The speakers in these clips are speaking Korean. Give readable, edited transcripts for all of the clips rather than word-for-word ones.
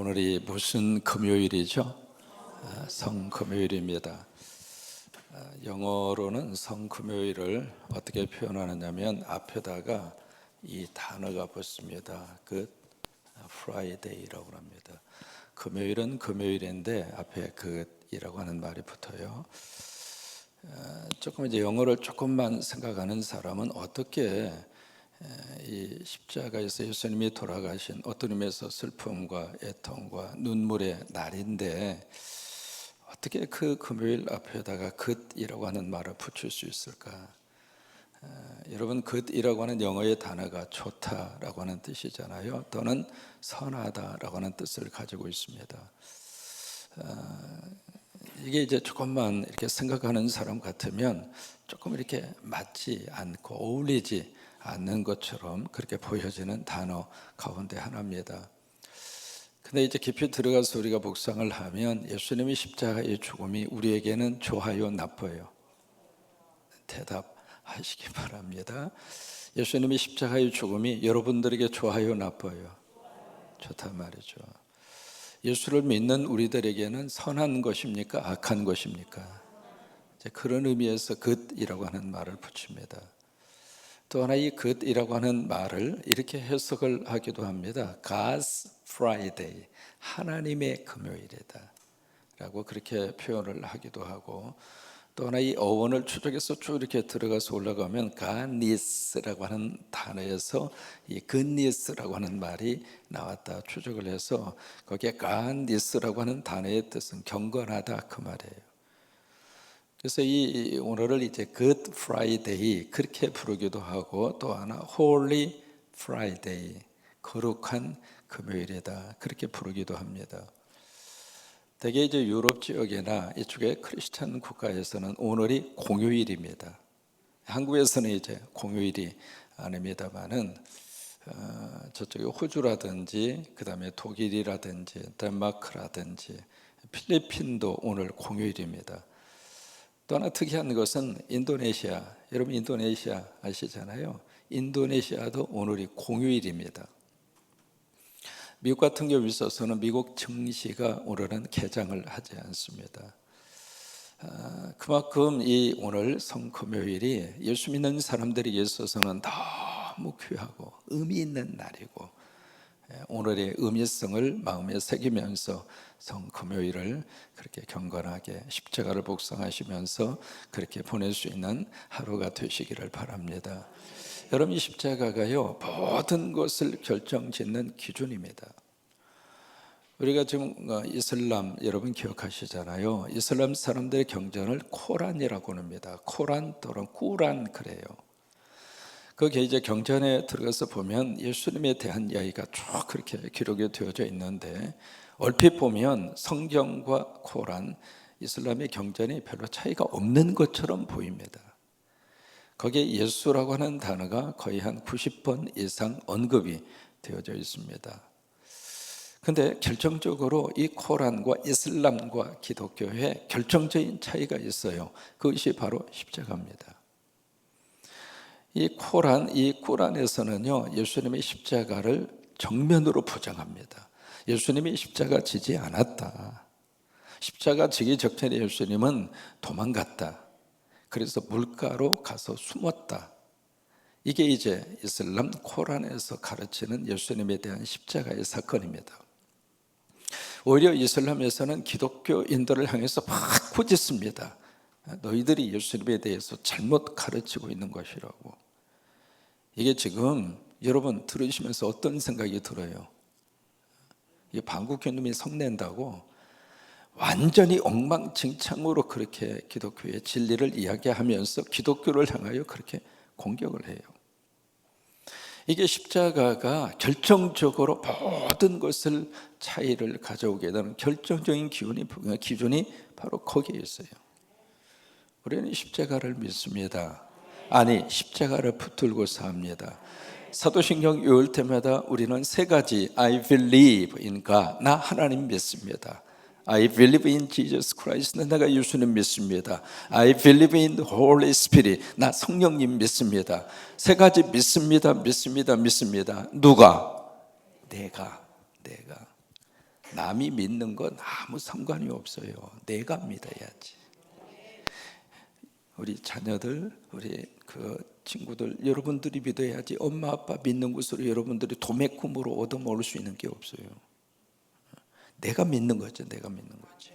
오늘이 무슨 금요일이죠? 성금요일입니다. 영어로는 성금요일을 어떻게 표현하느냐면 앞에다가 이 단어가 붙습니다. Good Friday라고 합니다. 금요일은 금요일인데 앞에 Good이라고 하는 말이 붙어요. 조금 이제 영어를 조금만 생각하는 사람은 어떻게 이 십자가에서 예수님이 돌아가신 어떤 의미에서 슬픔과 애통과 눈물의 날인데 어떻게 그 금요일 앞에다가 굿이라고 하는 말을 붙일 수 있을까? 여러분, 굿이라고 하는 영어의 단어가 좋다라고 하는 뜻이잖아요. 또는 선하다라고 하는 뜻을 가지고 있습니다. 이게 이제 조금만 이렇게 생각하는 사람 같으면 조금 이렇게 맞지 않고 어울리지 않는 것처럼 그렇게 보여지는 단어 가운데 하나입니다. 근데 이제 깊이 들어가서 우리가 묵상을 하면 예수님의 십자가의 죽음이 우리에게는 좋아요, 나빠요? 대답하시기 바랍니다. 예수님의 십자가의 죽음이 여러분들에게 좋아요, 나빠요? 좋단 말이죠. 예수를 믿는 우리들에게는 선한 것입니까? 악한 것입니까? 이제 그런 의미에서 굿이라고 하는 말을 붙입니다. 또 하나 이 굿이라고 하는 말을 이렇게 해석을 하기도 합니다. God's Friday, 하나님의 금요일이다 라고 그렇게 표현을 하기도 하고, 또 하나 이 어원을 추적해서 쭉 이렇게 들어가서 올라가면 Godness라고 하는 단어에서 이 goodness라고 하는 말이 나왔다 추적을 해서 거기에 Godness라고 하는 단어의 뜻은 경건하다 그 말이에요. 그래서 이 오늘을 이제 Good Friday 그렇게 부르기도 하고, 또 하나 Holy Friday, 거룩한 금요일이다 그렇게 부르기도 합니다. 대개 이제 유럽 지역이나 이쪽의 크리스찬 국가에서는 오늘이 공휴일입니다. 한국에서는 이제 공휴일이 아닙니다만은 저쪽에 호주라든지 그다음에 독일이라든지 덴마크라든지 필리핀도 오늘 공휴일입니다. 또 하나 특이한 것은 인도네시아, 여러분 인도네시아 아시잖아요. 인도네시아도 오늘이 공휴일입니다. 미국 같은 경우에 있어서는 미국 증시가 오늘은 개장을 하지 않습니다. 그만큼 이 오늘 성금요일이 예수 믿는 사람들에게 있어서는 너무 귀하고 의미 있는 날이고, 오늘의 의미성을 마음에 새기면서 성금요일을 그렇게 경건하게 십자가를 복성하시면서 그렇게 보낼 수 있는 하루가 되시기를 바랍니다. 여러분, 이 십자가가요 모든 것을 결정짓는 기준입니다. 우리가 지금 이슬람 여러분 기억하시잖아요. 이슬람 사람들의 경전을 코란이라고 합니다. 코란 또는 꾸란 그래요. 거기에 이제 경전에 들어가서 보면 예수님에 대한 이야기가 쭉 그렇게 기록이 되어져 있는데, 얼핏 보면 성경과 코란, 이슬람의 경전이 별로 차이가 없는 것처럼 보입니다. 거기에 예수라고 하는 단어가 거의 한 90번 이상 언급이 되어져 있습니다. 근데 결정적으로 이 코란과 이슬람과 기독교에 결정적인 차이가 있어요. 그것이 바로 십자가입니다. 이 코란, 이 꾸란에서는요 예수님의 십자가를 정면으로 부정합니다. 예수님이 십자가 지지 않았다. 십자가 지기 직전에 예수님은 도망갔다. 그래서 물가로 가서 숨었다. 이게 이제 이슬람 코란에서 가르치는 예수님에 대한 십자가의 사건입니다. 오히려 이슬람에서는 기독교인들을 향해서 막 꾸짖습니다. 너희들이 예수님에 대해서 잘못 가르치고 있는 것이라고. 이게 지금 여러분 들으시면서 어떤 생각이 들어요? 이게 반국교님이 성낸다고 완전히 엉망진창으로 그렇게 기독교의 진리를 이야기하면서 기독교를 향하여 그렇게 공격을 해요. 이게 십자가가 결정적으로 모든 것을 차이를 가져오게 되는 결정적인 기준이 바로 거기에 있어요. 우리는 십자가를 믿습니다. 아니, 십자가를 붙들고 삽니다. 사도신경 읽을 때마다 우리는 세 가지 I believe in God, 나 하나님 믿습니다. I believe in Jesus Christ, 내가 예수님 믿습니다. I believe in the Holy Spirit, 나 성령님 믿습니다. 세 가지 믿습니다. 누가? 내가. 남이 믿는 건 아무 상관이 없어요. 내가 믿어야지. 우리 자녀들, 우리 그 친구들, 여러분들이 믿어야지. 엄마 아빠 믿는 것으로 여러분들이 도매금으로 얻어먹을 수 있는 게 없어요. 내가 믿는 거죠. 내가 믿는 거지.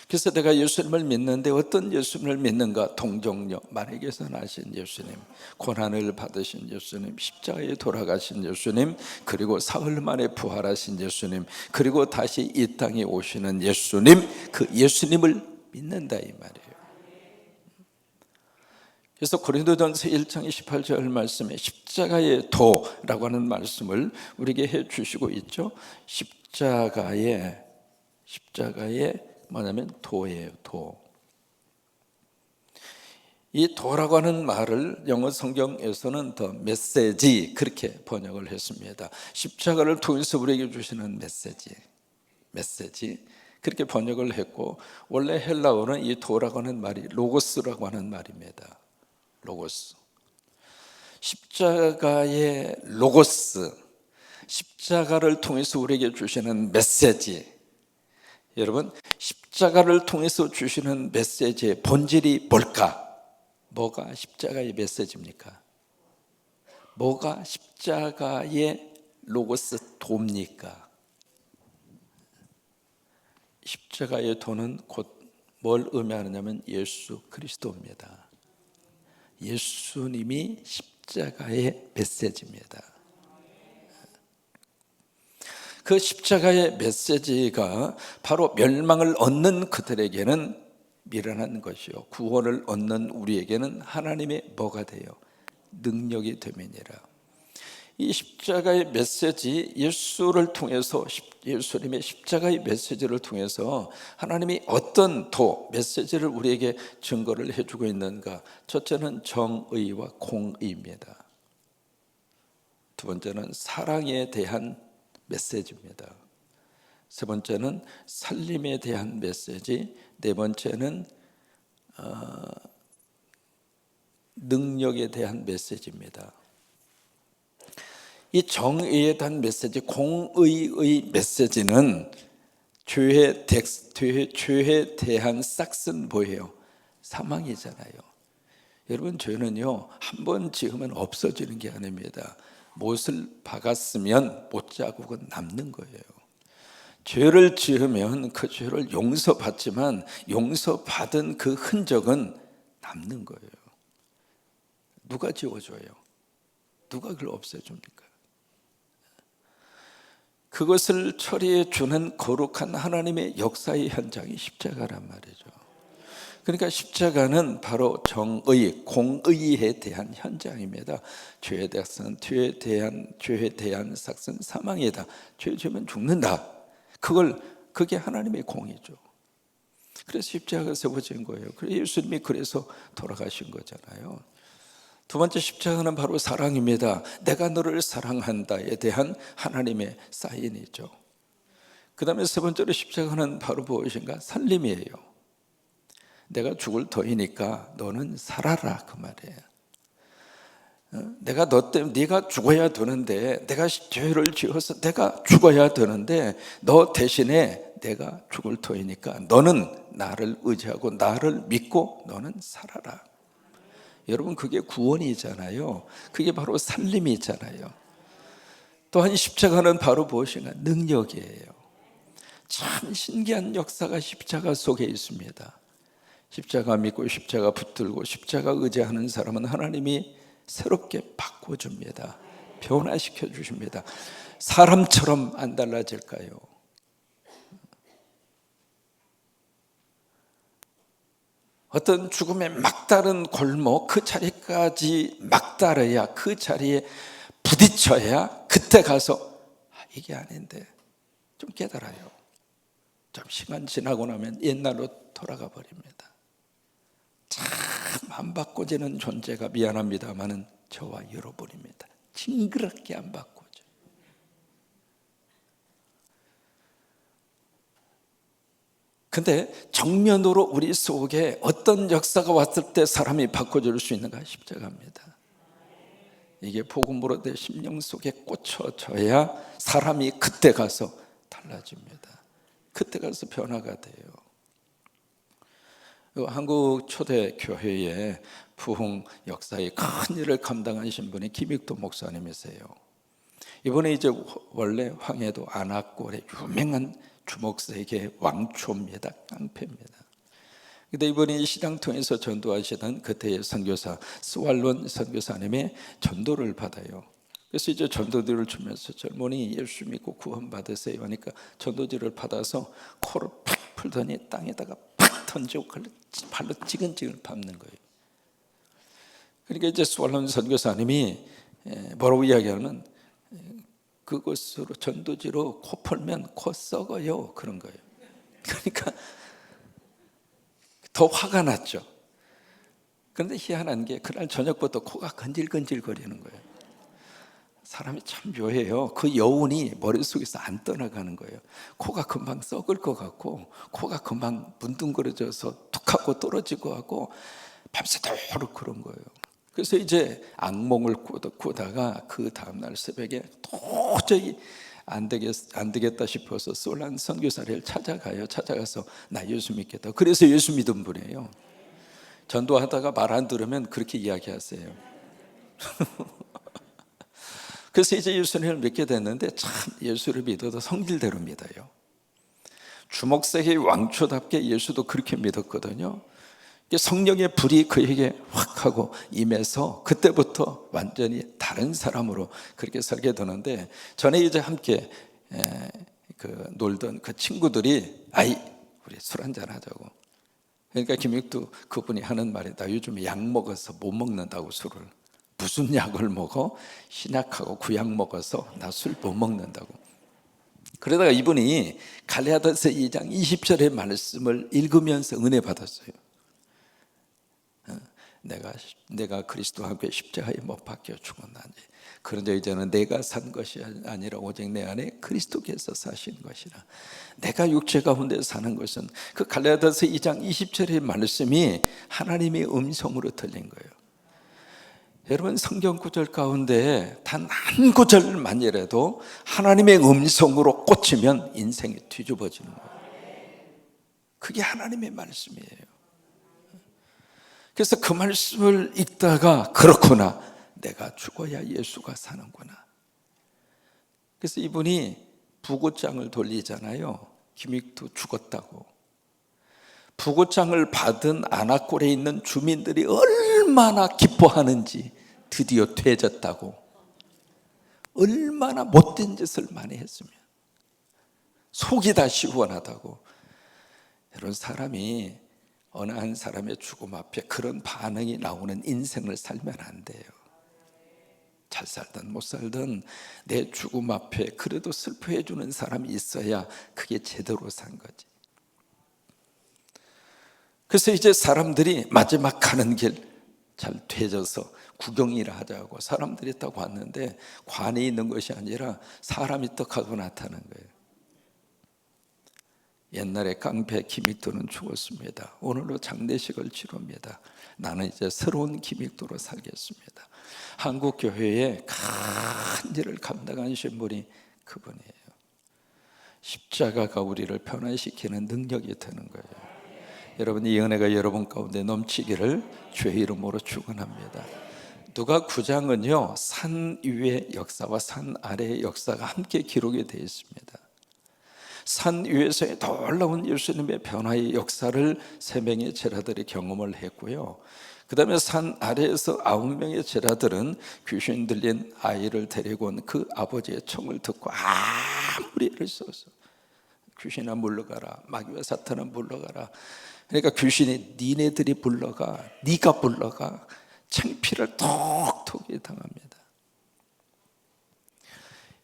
그래서 내가 예수님을 믿는데 어떤 예수님을 믿는가? 동정녀, 만에게서 나신 예수님, 고난을 받으신 예수님, 십자가에 돌아가신 예수님, 그리고 사흘 만에 부활하신 예수님, 그리고 다시 이 땅에 오시는 예수님, 그 예수님을 믿는다 이 말이에요. 그래서 고린도전서 1장 28절 말씀에 십자가의 도라고 하는 말씀을 우리에게 해 주시고 있죠. 십자가의 뭐냐면 도예요. 도. 이 도라고 하는 말을 영어 성경에서는 더 메시지 그렇게 번역을 했습니다. 십자가를 통해서 우리에게 주시는 메시지 그렇게 번역을 했고, 원래 헬라어는 이 도라고 하는 말이 로고스라고 하는 말입니다. 로고스. 십자가의 로고스, 십자가를 통해서 우리에게 주시는 메시지. 여러분, 십자가를 통해서 주시는 메시지의 본질이 뭘까? 뭐가 십자가의 메시지입니까? 뭐가 십자가의 로고스 도입니까? 십자가의 도는 곧 뭘 의미하느냐면 예수 그리스도입니다. 예수님이 십자가의 메시지입니다. 그 십자가의 메시지가 바로 멸망을 얻는 그들에게는 미련한 것이요, 구원을 얻는 우리에게는 하나님의 뭐가 돼요? 능력이 됨이니라. 이 십자가의 메시지, 예수를 통해서, 예수님의 십자가의 메시지를 통해서 하나님이 어떤 메시지를 우리에게 증거를 해주고 있는가? 첫째는 정의와 공의입니다. 두 번째는 사랑에 대한 메시지입니다. 세 번째는 살림에 대한 메시지, 네 번째는 능력에 대한 메시지입니다. 이 정의에 대한 메시지, 공의의 메시지는 죄에 대한 싹슨 뭐예요? 사망이잖아요. 여러분, 죄는요 한번 지으면 없어지는 게 아닙니다. 못을 박았으면 못자국은 남는 거예요. 죄를 지으면 그 죄를 용서받지만 용서받은 그 흔적은 남는 거예요. 누가 지워줘요? 누가 그걸 없애줍니까? 그것을 처리해 주는 거룩한 하나님의 역사의 현장이 십자가란 말이죠. 그러니까 십자가는 바로 정의, 공의에 대한 현장입니다. 죄에 대한 삭은 사망이다. 죄 지으면 죽는다. 그게 하나님의 공의죠. 그래서 십자가가 세워진 거예요. 예수님이 그래서 돌아가신 거잖아요. 두 번째 십자가는 바로 사랑입니다. 내가 너를 사랑한다에 대한 하나님의 사인이죠. 그 다음에 세 번째로 십자가는 바로 무엇인가? 살림이에요. 내가 죽을 터이니까 너는 살아라, 그 말이에요. 내가 너 때문에 네가 죽어야 되는데, 내가 죄를 지어서 내가 죽어야 되는데 너 대신에 내가 죽을 터이니까 너는 나를 의지하고 나를 믿고 너는 살아라. 여러분, 그게 구원이잖아요. 그게 바로 살림이잖아요. 또한 십자가는 바로 무엇인가? 능력이에요. 참 신기한 역사가 십자가 속에 있습니다. 십자가 믿고 십자가 붙들고 십자가 의지하는 사람은 하나님이 새롭게 바꿔줍니다. 변화시켜 주십니다. 사람처럼 안 달라질까요? 어떤 죽음의 막다른 골목, 그 자리까지 막다르야, 그 자리에 부딪혀야 그때 가서 이게 아닌데 좀 깨달아요. 좀 시간 지나고 나면 옛날로 돌아가 버립니다. 참 안 바꿔지는 존재가 미안합니다만은 저와 여러분입니다. 징그럽게 안 바꿔져. 근데 정면으로 우리 속에 어떤 역사가 왔을 때 사람이 바꿔줄 수 있는가? 십자가입니다. 이게 복음으로 내 심령 속에 꽂혀져야 사람이 그때 가서 달라져요. 달라집니다. 그때 가서 변화가 돼요. 한국 초대 교회의 부흥 역사의 큰 일을 감당하신 분이 김익도 목사님이세요. 이번에 이제 원래 황해도 안악골의 유명한 주목세계 왕초입니다. 깡패입니다. 근데 이번에 시장통에서 전도하시던 그때의 선교사 스왈론 선교사님의 전도를 받아요. 그래서 이제 전도지를 주면서 젊은이 예수 믿고 구원 받으세요 하니까 전도지를 받아서 코를 팍 풀더니 땅에다가 팍 던지고 발로 찌근찌근 밟는 거예요. 그러니까 이제 스왈론 선교사님이 뭐라고 이야기하면 그것으로 전도지로 코 풀면 코 썩어요 그런 거예요. 그러니까 더 화가 났죠. 그런데 희한한 게 그날 저녁부터 코가 건질건질 거리는 거예요. 사람이 참 묘해요. 그 여운이 머릿속에서 안 떠나가는 거예요. 코가 금방 썩을 것 같고 코가 금방 문둥거려져서 툭하고 떨어지고 하고 밤새도록 그런 거예요. 그래서 이제 악몽을 꾸다가 그 다음날 새벽에 도저히 안 되겠다 싶어서 솔란 선교사를 찾아가요. 찾아가서 나 예수 믿겠다. 그래서 예수 믿은 분이에요. 전도하다가 말 안 들으면 그렇게 이야기하세요. 그래서 이제 예수님을 믿게 됐는데 참 예수를 믿어도 성질대로 믿어요. 주목세계의 왕초답게 예수도 그렇게 믿었거든요. 성령의 불이 그에게 확 하고 임해서 그때부터 완전히 다른 사람으로 그렇게 살게 되는데, 전에 이제 함께 놀던 그 친구들이 우리 술 한잔 하자고. 그러니까 김익두 그분이 하는 말이 나 요즘에 약 먹어서 못 먹는다고 술을. 무슨 약을 먹어? 신약하고 구약 먹어서 나 술 못 먹는다고. 그러다가 이분이 갈라디아서 2장 20절의 말씀을 읽으면서 은혜 받았어요. 내가 그리스도와 함께 십자가에 못 박혀 죽었나니 그런데 이제는 내가 산 것이 아니라 오직 내 안에 그리스도께서 사신 것이라. 내가 육체 가운데 사는 것은 그 갈라디아서 2장 20절의 말씀이 하나님의 음성으로 들린 거예요. 여러분 성경 구절 가운데 단 한 구절만이라도 하나님의 음성으로 꽂히면 인생이 뒤집어지는 거예요. 그게 하나님의 말씀이에요. 그래서 그 말씀을 읽다가 그렇구나, 내가 죽어야 예수가 사는구나. 그래서 이분이 부고장을 돌리잖아요. 김익두 죽었다고. 부고장을 받은 안악골에 있는 주민들이 얼마나 기뻐하는지, 드디어 되졌다고. 얼마나 못된 짓을 많이 했으면 속이 다 시원하다고. 이런 사람이 어느 한 사람의 죽음 앞에 그런 반응이 나오는 인생을 살면 안 돼요. 잘 살든 못 살든 내 죽음 앞에 그래도 슬퍼해 주는 사람이 있어야 그게 제대로 산 거지. 그래서 이제 사람들이 마지막 가는 길 잘 되져서 구경이라 하자고 사람들이 딱 왔는데 관이 있는 것이 아니라 사람이 떡 하고 나타난 거예요. 옛날에 깡패 김익도는 죽었습니다. 오늘로 장례식을 치릅니다. 나는 이제 새로운 김익도로 살겠습니다. 한국 교회에 큰 일을 감당하신 분이 그분이에요. 십자가가 우리를 변화시키는 능력이 되는 거예요. 여러분, 이 은혜가 여러분 가운데 넘치기를 주의 이름으로 축원합니다. 누가 9장은요 산 위의 역사와 산 아래의 역사가 함께 기록이 되어 있습니다. 산 위에서의 놀라운 예수님의 변화의 역사를 3명의 제자들이 경험을 했고요. 그 다음에 산 아래에서 9명의 제자들은 귀신 들린 아이를 데리고 온 그 아버지의 청을 듣고 아무리 애를 써서 귀신아 물러가라, 마귀와 사탄아 물러가라. 그러니까 귀신이 니네들이 불러가, 네가 불러가, 창피를 톡톡히 당합니다.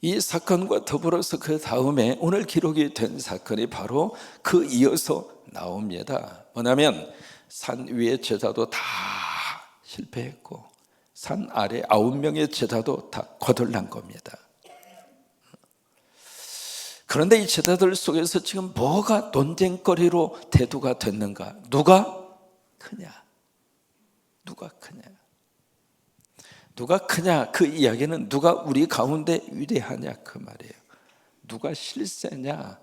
이 사건과 더불어서 그 다음에 오늘 기록이 된 사건이 바로 그 이어서 나옵니다. 뭐냐면 산 위의 제자도 다 실패했고 산 아래 9명의 제자도 다 거덜난 겁니다. 그런데 이 제자들 속에서 지금 뭐가 논쟁거리로 대두가 됐는가? 누가 크냐? 누가 크냐? 누가 크냐? 그 이야기는 누가 우리 가운데 위대하냐 그 말이에요. 누가 실세냐,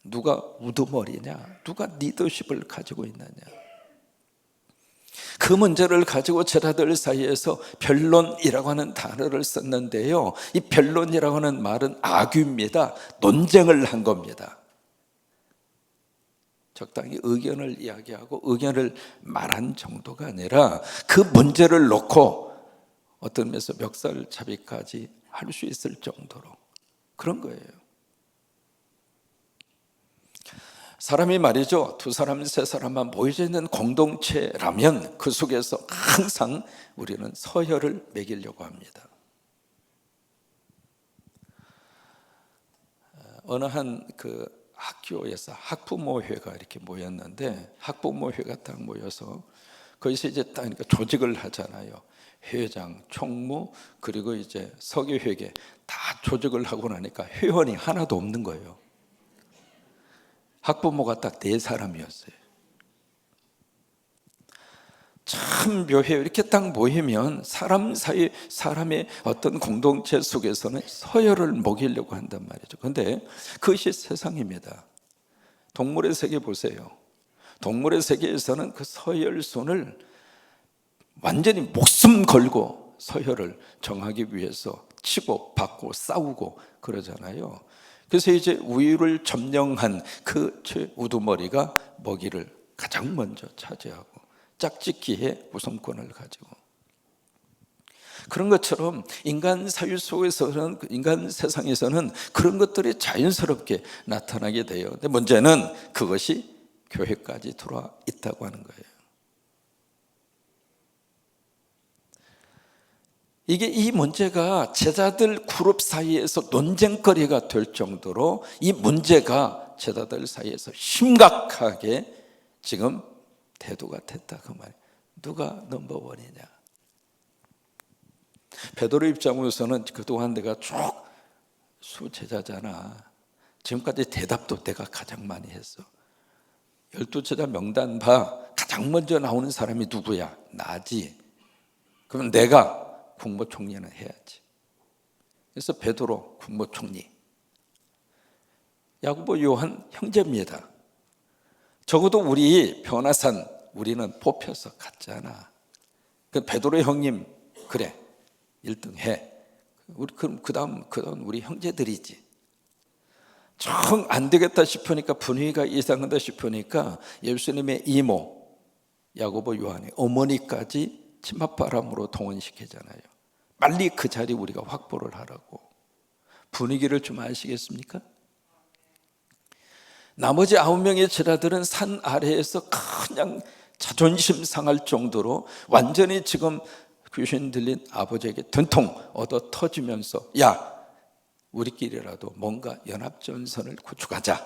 누가 우두머리냐, 누가 리더십을 가지고 있느냐. 그 문제를 가지고 제자들 사이에서 변론이라고 하는 단어를 썼는데요, 이 변론이라고 하는 말은 악유입니다. 논쟁을 한 겁니다. 적당히 의견을 이야기하고 의견을 말한 정도가 아니라 그 문제를 놓고 어떤 면에서 멱살잡이까지 할 수 있을 정도로 그런 거예요. 사람이 말이죠, 두 사람, 세 사람만 모여져 있는 공동체라면 그 속에서 항상 우리는 서열을 매기려고 합니다. 어느 한 학교에서 학부모회가 이렇게 모였는데, 학부모회가 딱 모여서 거기서 이제 딱 조직을 하잖아요. 회장, 총무, 그리고 이제 서교회계 다 조직을 하고 나니까 회원이 하나도 없는 거예요. 학부모가 딱 4사람이었어요. 참 묘해요. 이렇게 딱 모이면 사람 사이, 사람의 어떤 공동체 속에서는 서열을 먹이려고 한단 말이죠. 그런데 그것이 세상입니다. 동물의 세계 보세요. 동물의 세계에서는 그 서열순을 완전히 목숨 걸고 서열을 정하기 위해서 치고 받고 싸우고 그러잖아요. 그래서 이제 우위를 점령한 그 우두머리가 먹이를 가장 먼저 차지하고 짝짓기에 우선권을 가지고, 그런 것처럼 인간 사회 속에서는, 인간 세상에서는 그런 것들이 자연스럽게 나타나게 돼요. 근데 문제는 그것이 교회까지 들어와 있다고 하는 거예요. 이 문제가 제자들 그룹 사이에서 논쟁거리가 될 정도로 이 문제가 제자들 사이에서 심각하게 지금 대두가 됐다 그 말이에요. 누가 넘버원이냐. 베드로 입장으로서는 그동안 내가 쭉 수제자잖아. 지금까지 대답도 내가 가장 많이 했어. 12제자 명단 봐. 가장 먼저 나오는 사람이 누구야? 나지. 그럼 내가 국무총리는 해야지. 그래서 베드로 국무총리, 야고보 요한 형제입니다. 적어도 우리 변화산 우리는 뽑혀서 갔잖아. 그 베드로 형님 그래 1등 해. 우리 그다음 우리 형제들이지. 정 안 되겠다 싶으니까, 분위기가 이상하다 싶으니까 예수님의 이모 야고보 요한의 어머니까지 치맛바람으로 동원시키잖아요. 빨리 그 자리 우리가 확보를 하라고. 분위기를 좀 아시겠습니까? 나머지 9명의 제자들은 산 아래에서 그냥 자존심 상할 정도로 완전히 지금 귀신 들린 아버지에게 된통 얻어 터지면서, 야, 우리끼리라도 뭔가 연합전선을 구축하자.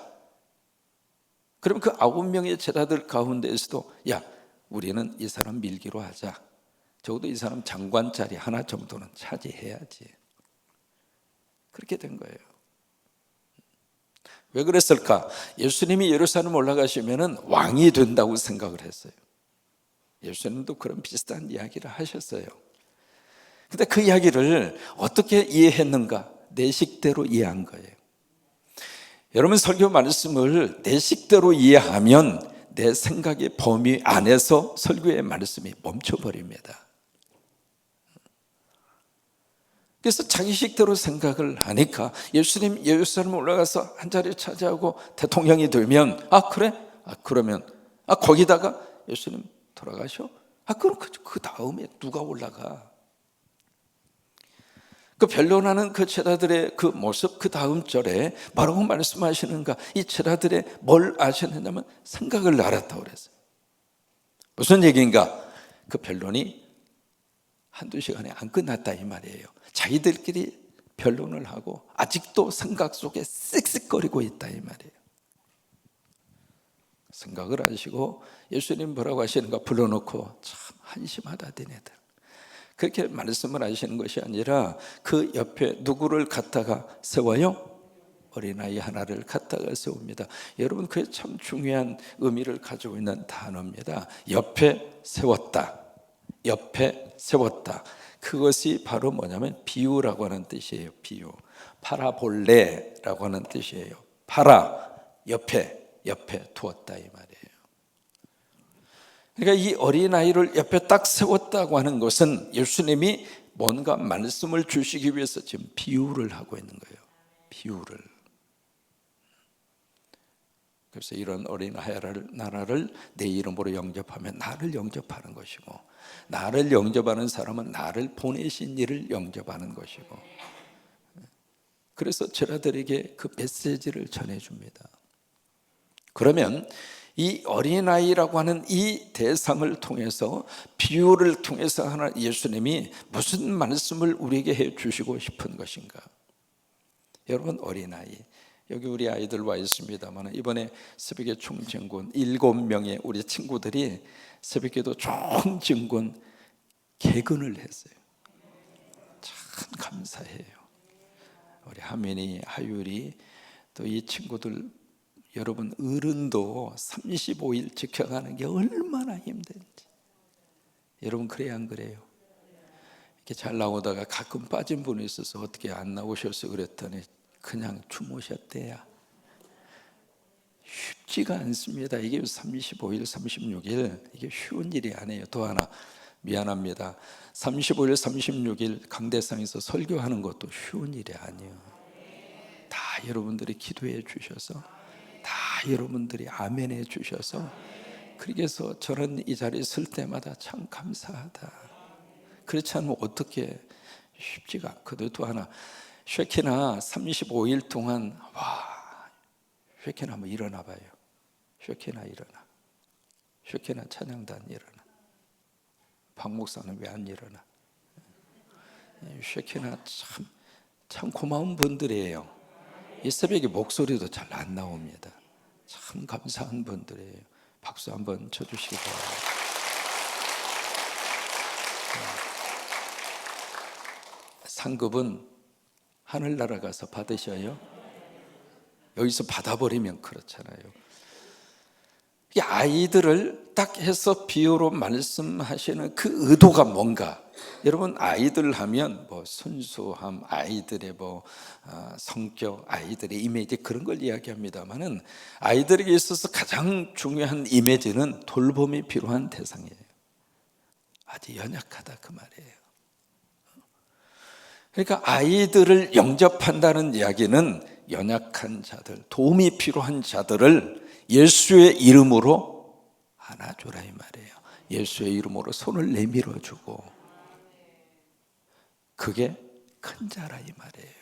그럼 그 9명의 제자들 가운데에서도, 야, 우리는 이 사람 밀기로 하자. 적어도 이 사람 장관 자리 하나 정도는 차지해야지. 그렇게 된 거예요. 왜 그랬을까? 예수님이 예루살렘 올라가시면 왕이 된다고 생각을 했어요. 예수님도 그런 비슷한 이야기를 하셨어요. 근데 그 이야기를 어떻게 이해했는가? 내 식대로 이해한 거예요. 여러분, 설교 말씀을 내 식대로 이해하면 내 생각의 범위 안에서 설교의 말씀이 멈춰버립니다. 그래서 자기 식대로 생각을 하니까 예수님 예루살렘 올라가서 한 자리 차지하고 대통령이 되면, 아 그래? 그러면 거기다가 예수님 돌아가셔? 그럼 그 다음에 누가 올라가? 그 변론하는 그 제자들의 그 모습, 그 다음 절에 뭐라고 말씀하시는가? 이 제자들의 뭘 아셨느냐면 생각을 알았다고 그랬어요. 무슨 얘기인가? 그 변론이 한두 시간에 안 끝났다 이 말이에요. 자기들끼리 변론을 하고 아직도 생각 속에 씩씩거리고 있다 이 말이에요. 생각을 하시고 예수님 뭐라고 하시는가 불러놓고, 참 한심하다 니네들. 그렇게 말씀을 하시는 것이 아니라 그 옆에 누구를 갖다가 세워요? 어린아이 하나를 갖다가 세웁니다. 여러분, 그게 참 중요한 의미를 가지고 있는 단어입니다. 옆에 세웠다. 옆에 세웠다. 그것이 바로 뭐냐면 비유라고 하는 뜻이에요. 비유. 파라볼레라고 하는 뜻이에요. 파라, 옆에 두었다 이 말이에요. 그러니까 이 어린아이를 옆에 딱 세웠다고 하는 것은 예수님이 뭔가 말씀을 주시기 위해서 지금 비유를 하고 있는 거예요. 비유를. 그래서 이런 어린아이를 내 이름으로 영접하면 나를 영접하는 것이고, 나를 영접하는 사람은 나를 보내신 이를 영접하는 것이고, 그래서 제자들에게 그 메시지를 전해줍니다. 그러면 이 어린아이라고 하는 이 대상을 통해서, 비유를 통해서 하나 예수님이 무슨 말씀을 우리에게 해주시고 싶은 것인가? 여러분, 어린아이, 여기 우리 아이들 와 있습니다만 이번에 새벽에 총증군 7명의 우리 친구들이 새벽에도 총증군 개근을 했어요. 참 감사해요. 우리 하민이, 하율이, 또 이 친구들, 여러분 어른도 35일 지켜가는 게 얼마나 힘든지. 여러분 그래야 안 그래요? 이렇게 잘 나오다가 가끔 빠진 분이 있어서 어떻게 안 나오셨어 그랬더니 그냥 주무셨대요. 쉽지가 않습니다. 이게 35일, 36일 이게 쉬운 일이 아니에요. 또 하나 미안합니다. 35일, 36일 강대상에서 설교하는 것도 쉬운 일이 아니에요. 다 여러분들이 기도해 주셔서, 다 여러분들이 아멘해 주셔서, 그래서 저는 이 자리에 설 때마다 참 감사하다. 그렇지 않으면 어떻게, 쉽지가 않거든요. 또 하나, 쉐키나 35일 동안, 쉐키나 한번 일어나 봐요. 쉐키나 일어나. 쉐키나 찬양단 일어나. 박 목사는 왜 안 일어나? 쉐키나 참 고마운 분들이에요. 이 새벽에 목소리도 잘 안 나옵니다. 참 감사한 분들이에요. 박수 한번 쳐주시기 바랍니다. 상급은 하늘나라 가서 받으셔요. 여기서 받아버리면 그렇잖아요. 이 아이들을 딱 해서 비유로 말씀하시는 그 의도가 뭔가? 여러분 아이들 하면 뭐 순수함, 아이들의 성격, 아이들의 이미지 그런 걸 이야기합니다만은 아이들에게 있어서 가장 중요한 이미지는 돌봄이 필요한 대상이에요. 아주 연약하다 그 말이에요. 그러니까 아이들을 영접한다는 이야기는 연약한 자들, 도움이 필요한 자들을 예수의 이름으로 안아주라 이 말이에요. 예수의 이름으로 손을 내밀어 주고, 그게 큰 자라 이 말이에요.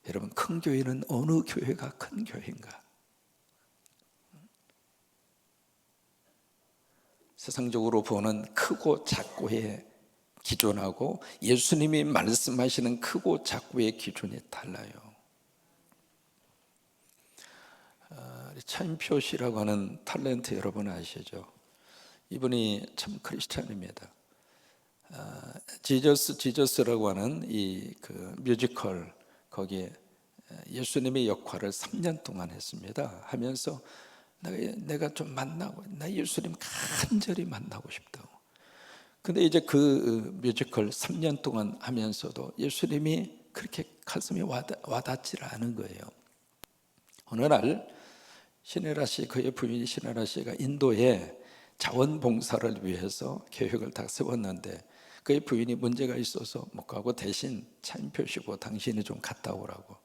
여러분 큰 교회는 어느 교회가 큰 교회인가? 세상적으로 보는 크고 작고의 기준하고 예수님이 말씀하시는 크고 작고의 기준이 달라요. 차인표 씨라고 하는 탤런트 여러분 아시죠? 이분이 참 크리스찬입니다. 지저스라고 하는 이 그 뮤지컬, 거기에 예수님의 역할을 3년 동안 했습니다. 하면서 내가 좀 만나고, 나 예수님 간절히 만나고 싶다고. 근데 이제 그 뮤지컬 3년 동안 하면서도 예수님이 그렇게 가슴에 와닿지 않은 거예요. 어느 날 신혜라 씨, 그의 부인 신혜라 씨가 인도에 자원봉사를 위해서 계획을 다 세웠는데 그의 부인이 문제가 있어서 못 가고 대신 차인표 씨고 당신이 좀 갔다 오라고.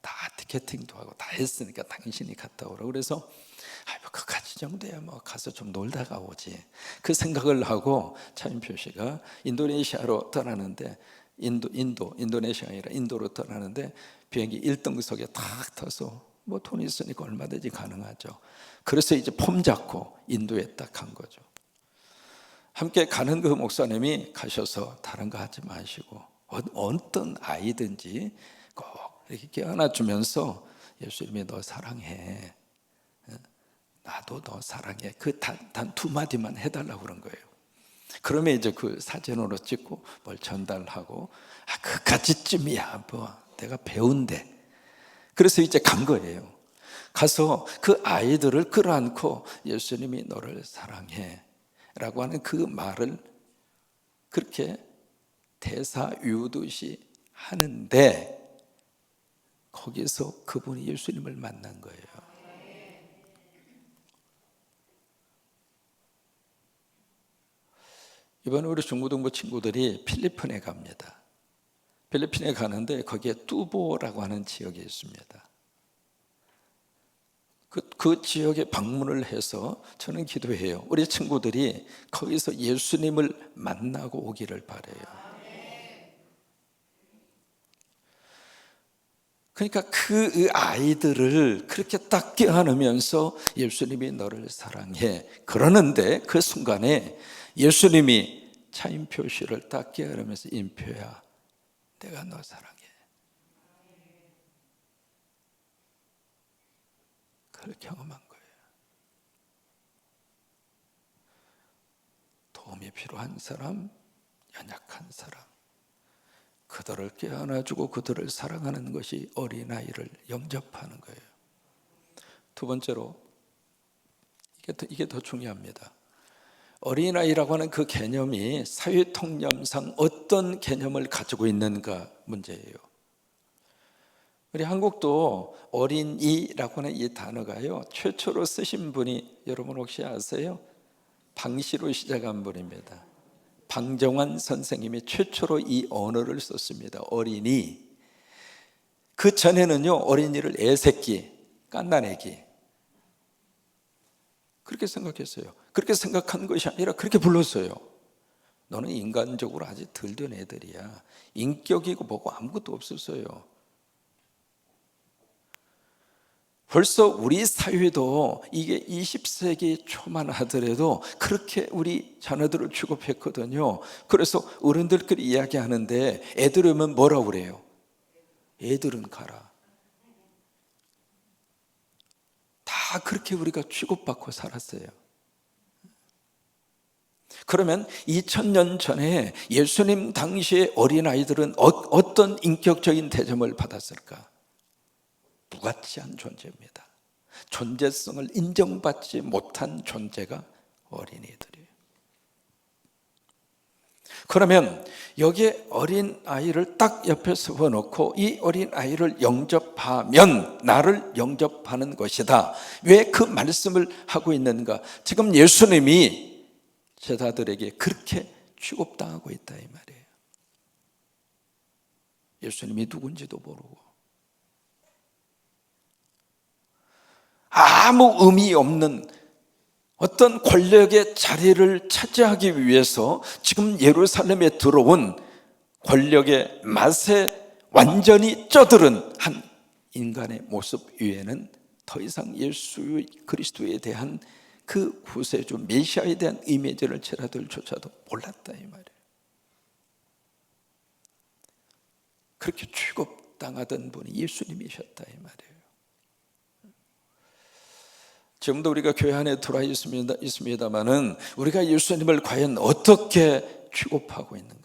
다 티켓팅도 하고 다 했으니까 당신이 갔다 오라고. 그래서 그까지 정도야 뭐 가서 좀 놀다가 오지, 그 생각을 하고 차인표 씨가 인도네시아로 떠나는데, 인도네시아가 아니라 인도로 떠나는데 비행기 1등석에 탁 타서 뭐 돈 있으니까 얼마든지 가능하죠. 그래서 이제 폼 잡고 인도에 딱 간 거죠. 함께 가는 그 목사님이 가셔서 다른 거 하지 마시고 어떤 아이든지 꼭 이렇게 껴안아주면서 예수님이 너 사랑해, 나도 너 사랑해, 그 단 두 마디만 해달라고 그런 거예요. 그러면 이제 그 사진으로 찍고 뭘 전달하고, 그까지쯤이야 뭐 내가 배운대. 그래서 이제 간 거예요. 가서 그 아이들을 끌어안고 예수님이 너를 사랑해 라고 하는 그 말을 그렇게 대사 유듯이 하는데 거기서 그분이 예수님을 만난 거예요. 이번에 우리 중고등부 친구들이 필리핀에 갑니다. 필리핀에 가는데 거기에 뚜보라고 하는 지역이 있습니다. 그 지역에 방문을 해서 저는 기도해요. 우리 친구들이 거기서 예수님을 만나고 오기를 바라요. 그러니까 그 아이들을 그렇게 딱 껴안으면서 예수님이 너를 사랑해 그러는데 그 순간에 예수님이 차인표 씨를 딱 껴안으면서 인표야 내가 너 사랑해 그걸 경험한 거예요. 도움이 필요한 사람, 연약한 사람 그들을 껴안아주고 그들을 사랑하는 것이 어린아이를 영접하는 거예요. 두 번째로 이게 더 중요합니다. 어린아이라고 하는 그 개념이 사회통념상 어떤 개념을 가지고 있는가 문제예요. 우리 한국도 어린이라고 하는 이 단어가요 최초로 쓰신 분이 여러분 혹시 아세요? 방시로 시작한 분입니다. 방정환 선생님이 최초로 이 언어를 썼습니다. 어린이. 그 전에는요 어린이를 애새끼, 깐난애기 그렇게 생각했어요. 그렇게 생각한 것이 아니라 그렇게 불렀어요. 너는 인간적으로 아직 덜 된 애들이야. 인격이고 뭐고 아무것도 없었어요. 벌써 우리 사회도 이게 20세기 초만 하더라도 그렇게 우리 자녀들을 취급했거든요. 그래서 어른들끼리 이야기하는데 애들 오면 뭐라고 그래요? 애들은 가라. 다 그렇게 우리가 취급받고 살았어요. 그러면 2000년 전에 예수님 당시의 어린아이들은 어떤 인격적인 대접을 받았을까? 무가치한 존재입니다. 존재성을 인정받지 못한 존재가 어린이들이에요. 그러면 여기에 어린아이를 딱 옆에 세워놓고 이 어린아이를 영접하면 나를 영접하는 것이다. 왜 그 말씀을 하고 있는가? 지금 예수님이 제자들에게 그렇게 취급당하고 있다 이 말이에요. 예수님이 누군지도 모르고 아무 의미 없는 어떤 권력의 자리를 차지하기 위해서 지금 예루살렘에 들어온 권력의 맛에 완전히 쪄들은 한 인간의 모습 위에는 더 이상 예수 그리스도에 대한 그 구세주 메시아에 대한 이미지를 제자들조차도 몰랐다 이 말이에요. 그렇게 취급당하던 분이 예수님이셨다 이 말이에요. 지금도 우리가 교회 안에 들어와 있습니다만은 우리가 예수님을 과연 어떻게 취급하고 있는가?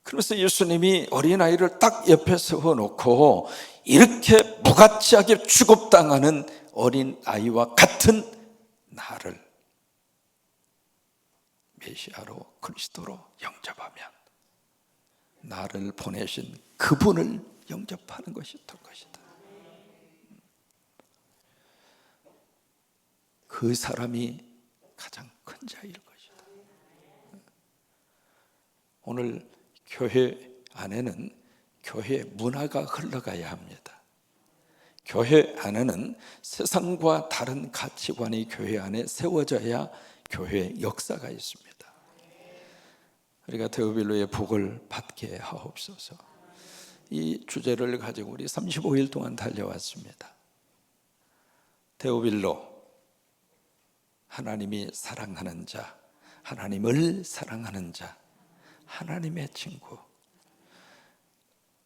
그래서 예수님이 어린아이를 딱 옆에 세워놓고 이렇게 무가치하게 취급당하는 어린아이와 같은 나를 메시아로 그리스도로 영접하면 나를 보내신 그분을 영접하는 것이 될 것이다. 그 사람이 가장 큰 자일 것이다. 오늘 교회 안에는 교회 문화가 흘러가야 합니다. 교회 안에는 세상과 다른 가치관이 교회 안에 세워져야 교회의 역사가 있습니다. 우리가 데오빌로의 복을 받게 하옵소서. 이 주제를 가지고 우리 35일 동안 달려왔습니다. 데오빌로, 하나님이 사랑하는 자, 하나님을 사랑하는 자, 하나님의 친구.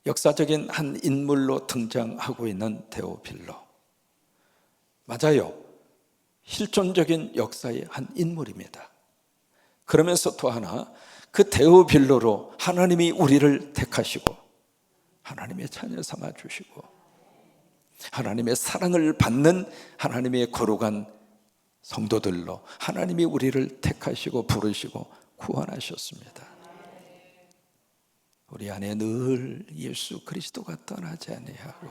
역사적인 한 인물로 등장하고 있는 데오빌로. 맞아요. 실존적인 역사의 한 인물입니다. 그러면서 또 하나, 그 데오빌로로 하나님이 우리를 택하시고 하나님의 자녀 삼아 주시고 하나님의 사랑을 받는 하나님의 거룩한 성도들로 하나님이 우리를 택하시고 부르시고 구원하셨습니다. 우리 안에 늘 예수 그리스도가 떠나지 아니하고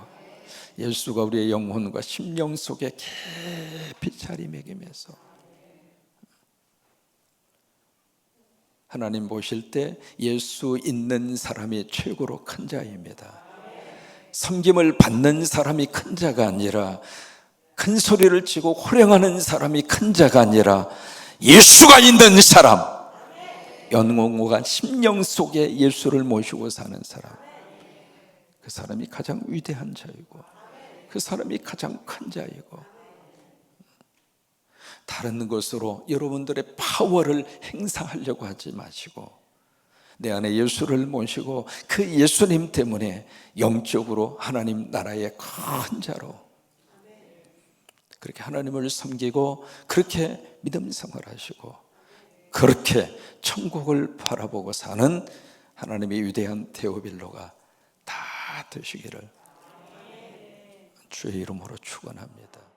예수가 우리의 영혼과 심령 속에 깊이 자리매김해서 하나님 보실 때 예수 있는 사람이 최고로 큰 자입니다. 섬김을 받는 사람이 큰 자가 아니라, 큰 소리를 치고 호령하는 사람이 큰 자가 아니라 예수가 있는 사람, 영혼과 심령 속에 예수를 모시고 사는 사람, 그 사람이 가장 위대한 자이고 그 사람이 가장 큰 자이고, 다른 것으로 여러분들의 파워를 행사하려고 하지 마시고 내 안에 예수를 모시고 그 예수님 때문에 영적으로 하나님 나라의 큰 자로 그렇게 하나님을 섬기고 그렇게 믿음 생활하시고 그렇게 천국을 바라보고 사는 하나님의 위대한 데오빌로가 다 되시기를 주의 이름으로 축원합니다.